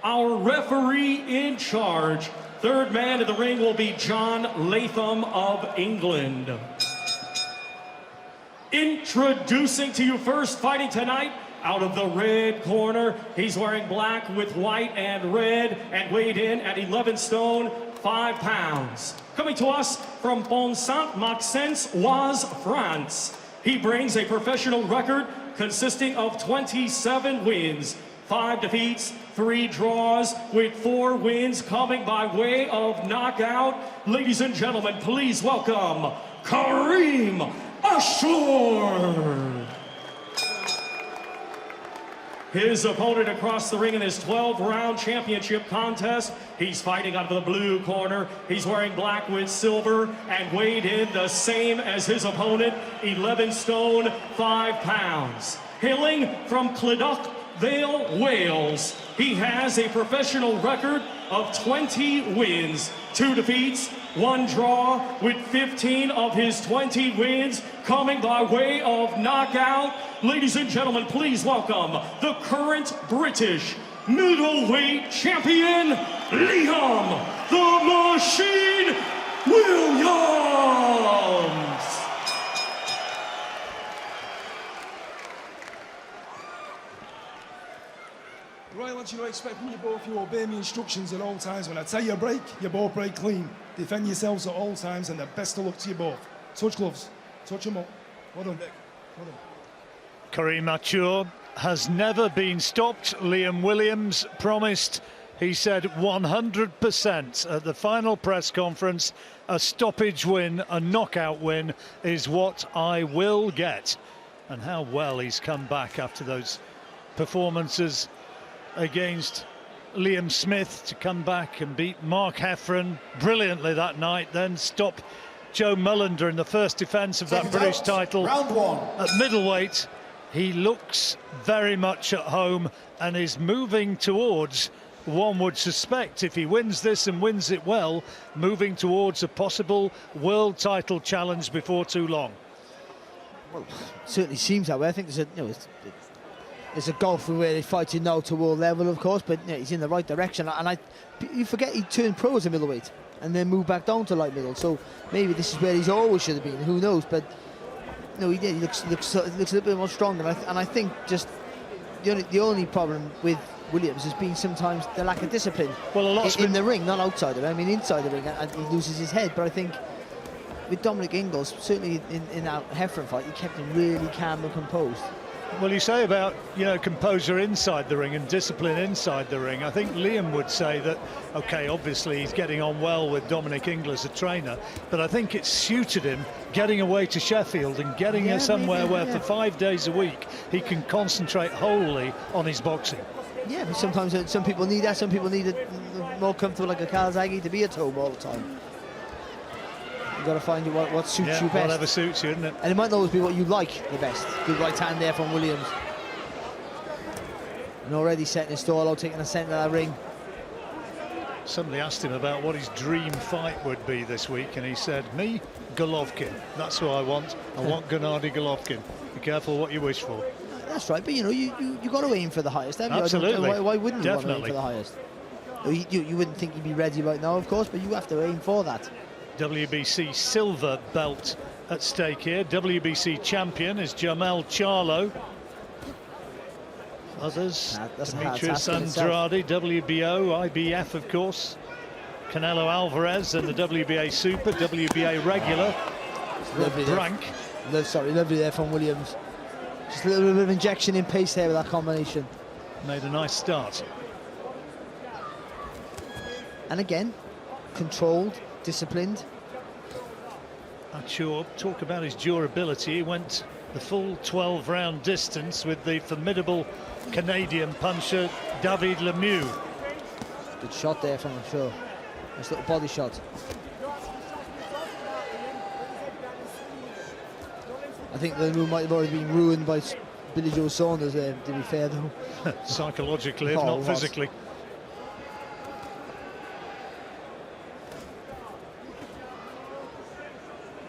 Our referee in charge, third man in the ring, will be John Latham of England. Introducing to you first, fighting tonight, out of the red corner, he's wearing black with white and red and weighed in at 11 stone, 5 pounds. Coming to us from Pont-Saint-Maxence, Oise, France. He brings a professional record consisting of 27 wins, 5 defeats, 3 draws, with 4 wins coming by way of knockout. Ladies and gentlemen, please welcome Karim Achour. His opponent across the ring in this 12-round championship contest, he's fighting out of the blue corner. He's wearing black with silver and weighed in the same as his opponent, 11 stone, 5 pounds. Hailing from Clydach Vale, Wales, he has a professional record of 20 wins, 2 defeats, 1 draw, with 15 of his 20 wins coming by way of knockout. Ladies and gentlemen, please welcome the current British middleweight champion, Liam the Machine Williams. Right, I want you to expect from you both, you obey me instructions at all times. When I tell you break, you both break clean. Defend yourselves at all times, and the best of luck to you both. Touch gloves. Touch them up. Well done. Well done. Karim Achour has never been stopped. Liam Williams promised, he said 100% at the final press conference, a stoppage win, a knockout win is what I will get. And how well he's come back after those performances against Liam Smith, to come back and beat Mark Heffron brilliantly that night, then stop Joe Mullender in the first defence of that British title. Round 1. At middleweight, he looks very much at home and is moving towards, one would suspect, if he wins this and wins it well, moving towards a possible world title challenge before too long. Well, it certainly seems that way. I think there's a golfer where they fight now to world level, of course, but he's in the right direction. And you forget he turned pro as a middleweight and then moved back down to light middle. So maybe this is where he's always should have been. Who knows? But no, he did. He looks a little bit more stronger. And I think just the only problem with Williams has been sometimes the lack of discipline. Well, a lot's in the ring, not outside of it. I mean, inside the ring, and he loses his head. But I think with Dominic Ingalls, certainly in that Heffron fight, he kept him really calm and composed. Well, you say about, composure inside the ring and discipline inside the ring. I think Liam would say that, okay, obviously he's getting on well with Dominic Ingalls as a trainer, but I think it suited him getting away to Sheffield and getting somewhere where for 5 days a week he can concentrate wholly on his boxing. Yeah, but sometimes some people need that. Some people need it more comfortable, like a Kawasaki, to be at home all the time. You've got to find what suits you best. Whatever suits you, isn't it? And it might not always be what you like the best. Good right hand there from Williams. And already setting his stall out, taking a centre of that ring. Somebody asked him about what his dream fight would be this week, and he said, me, Golovkin. That's who I want. I want Gennady Golovkin. Be careful what you wish for. That's right, but you got to aim for the highest. Absolutely. Why wouldn't you want to aim Definitely. for the highest? You wouldn't think you'd be ready right now, of course, but you have to aim for that. WBC silver belt at stake here. WBC champion is Jamel Charlo. Others, Demetrius Andrade, WBO, IBF, of course. Canelo Alvarez and the WBA Super, WBA regular. Brank. Lovely there from Williams. Just a little bit of injection in pace there with that combination. Made a nice start. And again, controlled, disciplined. Achour, talk about his durability. He went the full 12-round distance with the formidable Canadian puncher David Lemieux. Good shot there from Achour. Nice little body shot. I think Lemieux might have already been ruined by Billy Joe Saunders there, to be fair though. Psychologically, if not physically.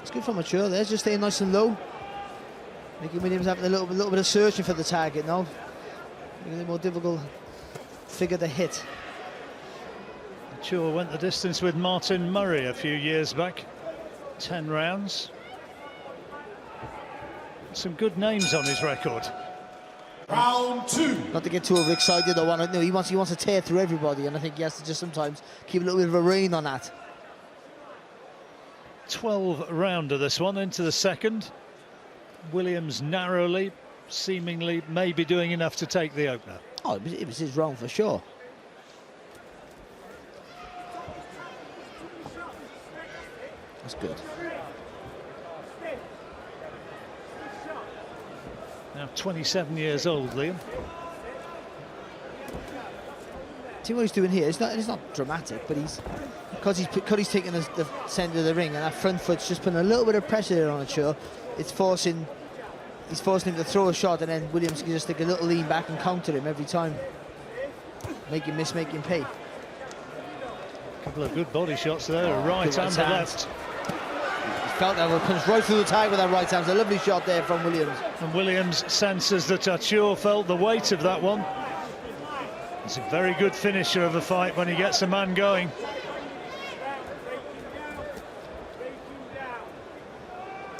It's good from Achour there, just staying nice and low. Making Williams having a little bit of searching for the target now. Making it more difficult. figure to hit. Achour went the distance with Martin Murray a few years back. 10 rounds. Some good names on his record. Round 2. Not to get too overexcited. No, he wants to tear through everybody, and I think he has to just sometimes keep a little bit of a rein on that. 12 rounder this one into the second. Williams narrowly, seemingly maybe doing enough to take the opener. Oh, it was his round for sure. That's good. Now 27 years old, Liam. See what he's doing here. It's not dramatic, but because he's taking the centre of the ring, and that front foot's just putting a little bit of pressure there on Achour. He's forcing him to throw a shot, and then Williams can just take a little lean back and counter him every time. Make him miss, make him pay. A couple of good body shots there, a right and a left. He felt that one, punched right through the tag with that right hand. It's a lovely shot there from Williams. And Williams senses that Achour felt the weight of that one. He's a very good finisher of a fight when he gets a man going.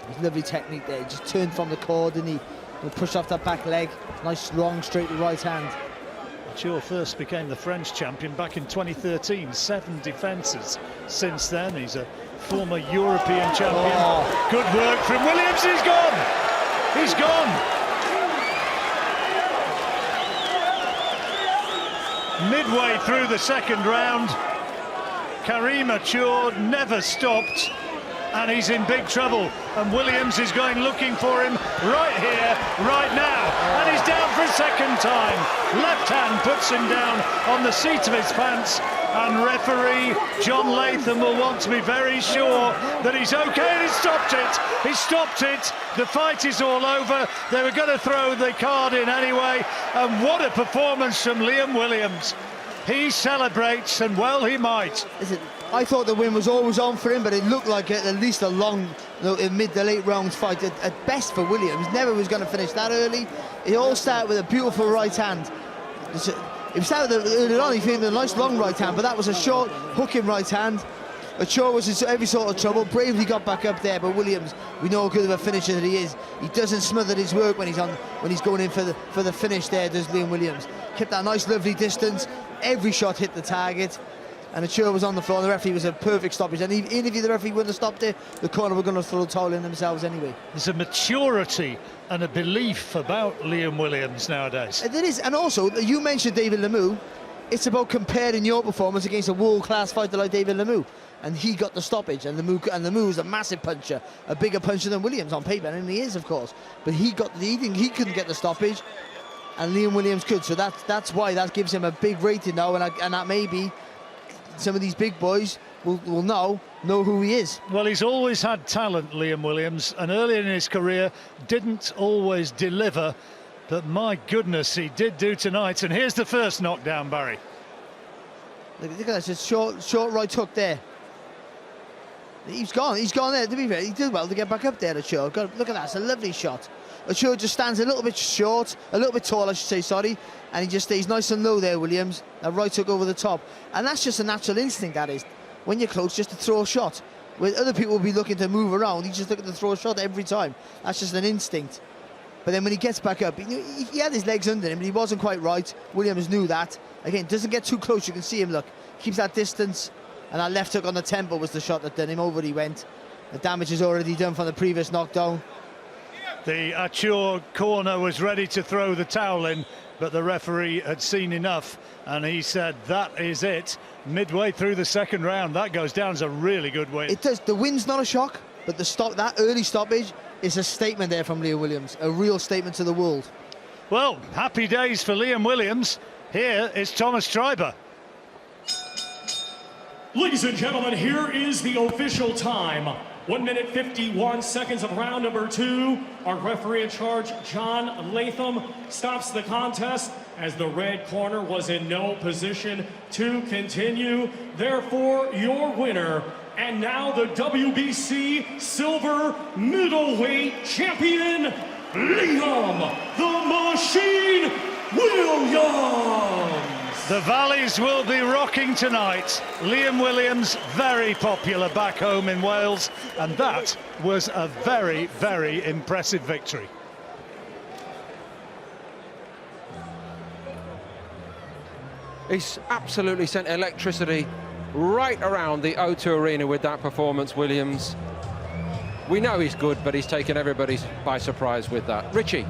His lovely technique there. He just turned from the cord and he pushed off that back leg. Nice, long, straight right hand. Achour first became the French champion back in 2013. 7 defences since then. He's a former European champion. Oh. Good work from Williams. He's gone. He's gone. Midway through the second round, Karim Achour never stopped, and he's in big trouble. And Williams is going looking for him right here, right now. And he's down for a second time. Left hand puts him down on the seat of his pants. And referee John Latham will want to be very sure that he's okay. And he stopped it. He stopped it. The fight is all over. They were going to throw the card in anyway. And what a performance from Liam Williams. He celebrates, and well he might. Listen, I thought the win was always on for him, but it looked like at least a long, mid to late rounds fight at best for Williams. Never was going to finish that early. It all started with a beautiful right hand. It started early on, he came with a nice long right hand, but that was a short, hooking right hand. Achour was in every sort of trouble, bravely got back up there, but Williams, we know how good of a finisher that he is. He doesn't smother his work when he's going in for the finish there, does Liam Williams. Kept that nice, lovely distance. Every shot hit the target, and Achour was on the floor. The referee was a perfect stoppage, and even if the referee wouldn't have stopped it, the corner were going to throw the towel in themselves anyway. There's a maturity and a belief about Liam Williams nowadays. It is, and also, you mentioned David Lemieux. It's about comparing your performance against a world-class fighter like David Lemieux, and he got the stoppage, and Lemieux is a massive puncher, a bigger puncher than Williams on paper, and he is, of course, but he couldn't get the stoppage, and Liam Williams could, so that's why that gives him a big rating now, and that maybe some of these big boys will know who he is. Well, he's always had talent, Liam Williams, and earlier in his career didn't always deliver, but my goodness, he did do tonight. And here's the first knockdown, Barry. Look at that, just short right hook there. He's gone there, to be fair. He did well to get back up there, Achour. Look at that, it's a lovely shot. Achour just stands a little bit short, a little bit tall, I should say, sorry, and he just stays nice and low there, Williams. A right hook over the top. And that's just a natural instinct, that is. When you're close, just to throw a shot. Where other people will be looking to move around, he's just looking to throw a shot every time. That's just an instinct. But then when he gets back up, he had his legs under him, but he wasn't quite right. Williams knew that. Again, doesn't get too close, you can see him, look. Keeps that distance. And that left hook on the temple was the shot that done him. Over he went. The damage is already done from the previous knockdown. The Achour corner was ready to throw the towel in, but the referee had seen enough, and he said, that is it. Midway through the second round, that goes down as a really good win. It does. The win's not a shock, but that early stoppage is a statement there from Liam Williams. A real statement to the world. Well, happy days for Liam Williams. Here is Thomas Schreiber. Ladies and gentlemen, here is the official time. 1 minute 51 seconds of round number 2. Our referee in charge, John Latham, stops the contest as the red corner was in no position to continue. Therefore, your winner, and now the WBC silver middleweight champion, Liam the Machine Williams. The Valleys will be rocking tonight. Liam Williams, very popular back home in Wales, and that was a very, very impressive victory. He's absolutely sent electricity right around the O2 Arena with that performance, Williams. We know he's good, but he's taken everybody by surprise with that. Richie.